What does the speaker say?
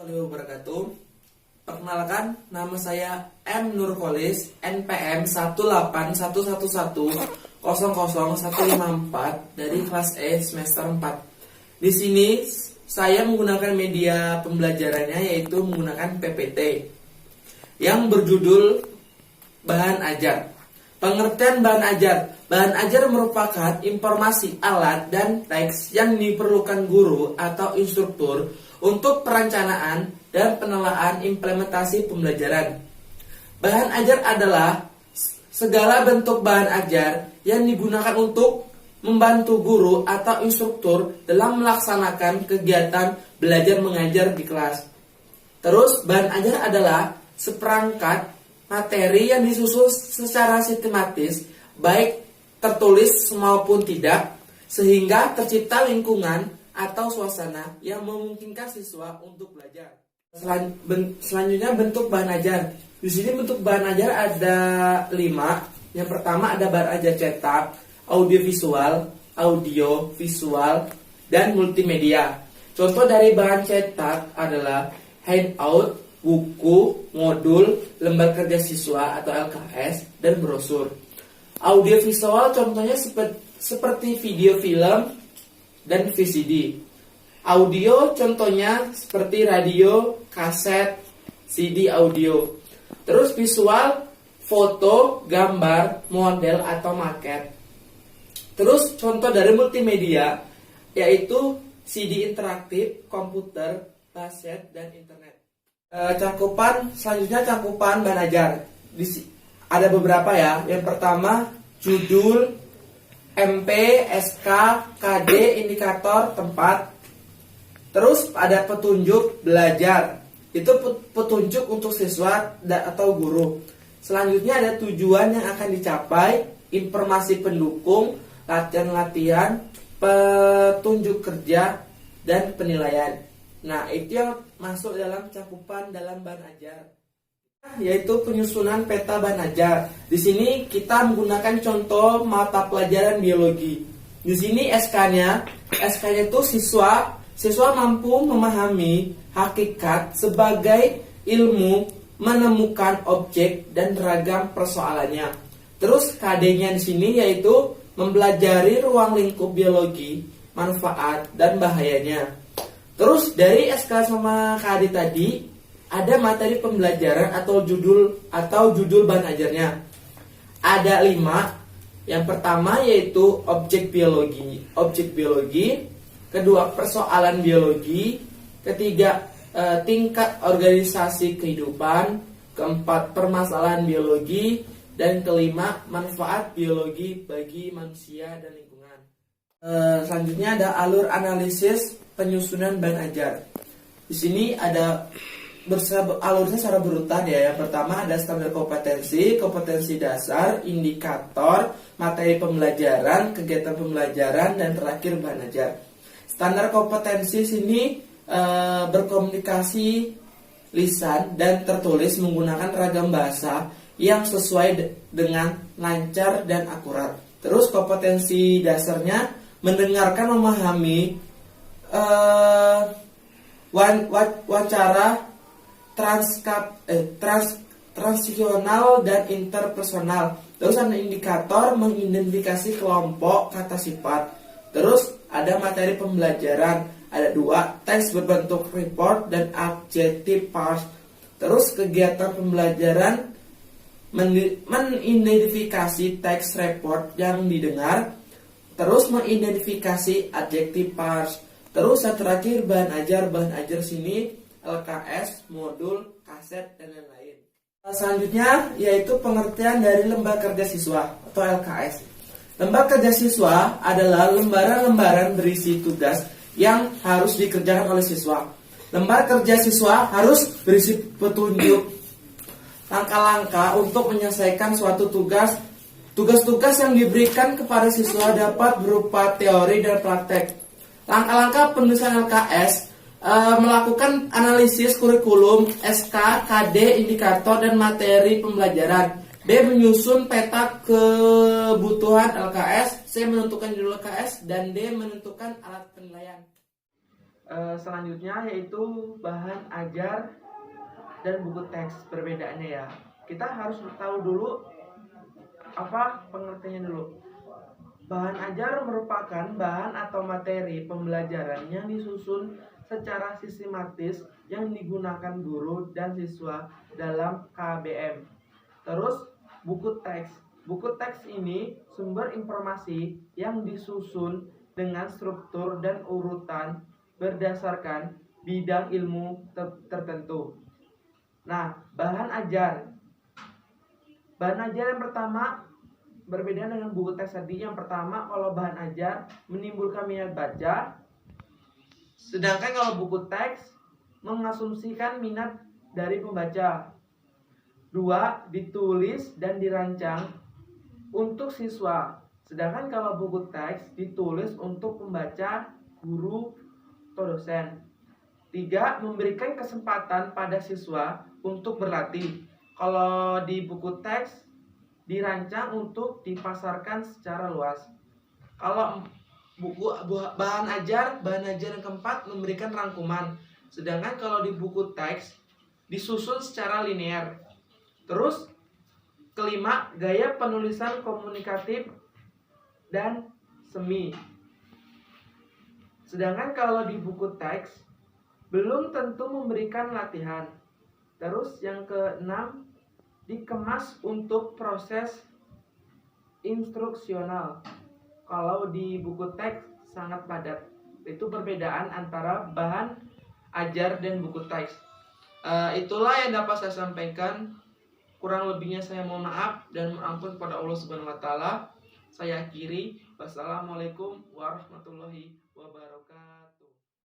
Warahmatullahi wabarakatuh. Perkenalkan, nama saya M. Nurkolis, NPM 18111000154 dari kelas E semester 4. Di sini saya menggunakan media pembelajarannya yaitu menggunakan PPT yang berjudul bahan ajar. Pengertian bahan ajar. Bahan ajar merupakan informasi, alat, dan teks yang diperlukan guru atau instruktur untuk perencanaan dan penelaahan implementasi pembelajaran. Bahan ajar adalah segala bentuk bahan ajar yang digunakan untuk membantu guru atau instruktur dalam melaksanakan kegiatan belajar mengajar di kelas. Terus, bahan ajar adalah seperangkat materi yang disusun secara sistematis, baik tertulis maupun tidak, sehingga tercipta lingkungan atau suasana yang memungkinkan siswa untuk belajar. Selanjutnya bentuk bahan ajar. Di sini bentuk bahan ajar ada 5. Yang pertama ada bahan ajar cetak, audiovisual, audio, visual, dan multimedia. Contoh dari bahan cetak adalah handout, buku, modul, lembar kerja siswa atau LKS, dan brosur. Audiovisual contohnya seperti video film dan VCD. Audio contohnya seperti radio, kaset, CD audio. Terus visual, foto, gambar, model atau maket. Terus contoh dari multimedia yaitu CD interaktif, komputer, kaset, dan internet. Selanjutnya cakupan bahan ajar. Ada beberapa ya. Yang pertama judul, MP, SK, KD, indikator, tempat. Terus ada petunjuk belajar. Itu petunjuk untuk siswa atau guru. Selanjutnya ada tujuan yang akan dicapai, informasi pendukung, latihan-latihan, petunjuk kerja, dan penilaian. Nah, itu yang masuk dalam cakupan dalam bahan ajar, yaitu penyusunan peta bahan ajar. Di sini kita menggunakan contoh mata pelajaran biologi. Di sini SK-nya itu siswa mampu memahami hakikat sebagai ilmu, menemukan objek dan ragam persoalannya. Terus KD-nya di sini yaitu mempelajari ruang lingkup biologi, manfaat dan bahayanya. Terus dari SK sama KD tadi ada materi pembelajaran atau judul bahan ajarnya. Ada 5. Yang pertama yaitu objek biologi. Kedua, persoalan biologi. Ketiga, tingkat organisasi kehidupan. Keempat, permasalahan biologi. Dan kelima, manfaat biologi bagi manusia dan lingkungan. Selanjutnya ada alur analisis penyusunan bahan ajar. Di sini ada alurnya secara berurutan ya. Yang pertama ada standar kompetensi dasar, indikator, materi pembelajaran, kegiatan pembelajaran, dan terakhir bahan ajar. Standar kompetensi sini berkomunikasi lisan dan tertulis menggunakan ragam bahasa yang sesuai dengan lancar dan akurat. Terus kompetensi dasarnya mendengarkan, memahami, wawancara, transisional dan interpersonal. Terus ada indikator mengidentifikasi kelompok kata sifat. Terus ada materi pembelajaran, ada 2, teks berbentuk report dan adjective parts. Terus kegiatan pembelajaran mengidentifikasi teks report yang didengar. Terus mengidentifikasi adjective parts. Terus yang terakhir bahan ajar sini LKS, modul, kaset, dan lain-lain. Selanjutnya yaitu pengertian dari lembar kerja siswa atau LKS. Lembar kerja siswa adalah lembaran-lembaran berisi tugas yang harus dikerjakan oleh siswa. Lembar kerja siswa harus berisi petunjuk, langkah-langkah untuk menyelesaikan suatu tugas. Tugas-tugas yang diberikan kepada siswa dapat berupa teori dan praktek. Langkah-langkah penulisan LKS melakukan analisis kurikulum, SK, KD, indikator, dan materi pembelajaran. B. Menyusun peta kebutuhan LKS. C. Menentukan judul LKS. Dan D. Menentukan alat penilaian. Selanjutnya yaitu bahan ajar dan buku teks. Perbedaannya ya, kita harus tahu dulu apa pengertiannya dulu. Bahan ajar merupakan bahan atau materi pembelajaran yang disusun secara sistematis yang digunakan guru dan siswa dalam KBM. Terus buku teks. Buku teks ini sumber informasi yang disusun dengan struktur dan urutan berdasarkan bidang ilmu tertentu. Nah, bahan ajar. Bahan ajar yang pertama berbeda dengan buku teks tadi. Yang pertama, kalau bahan ajar menimbulkan minat baca, sedangkan kalau buku teks mengasumsikan minat dari pembaca. Dua, ditulis dan dirancang untuk siswa, sedangkan kalau buku teks ditulis untuk pembaca, guru, atau dosen. Tiga, memberikan kesempatan pada siswa untuk berlatih. Kalau di buku teks dirancang untuk dipasarkan secara luas. Kalau bahan ajar yang keempat memberikan rangkuman, sedangkan kalau di buku teks disusun secara linear. Terus kelima, gaya penulisan komunikatif dan semi. Sedangkan kalau di buku teks belum tentu memberikan latihan. Terus yang keenam, dikemas untuk proses instruksional. Kalau di buku teks sangat padat. Itu perbedaan antara bahan ajar dan buku teks. Itulah yang dapat saya sampaikan. Kurang lebihnya saya mohon maaf dan ampun kepada Allah Subhanahu wa taala. Saya akhiri. Wassalamualaikum warahmatullahi wabarakatuh.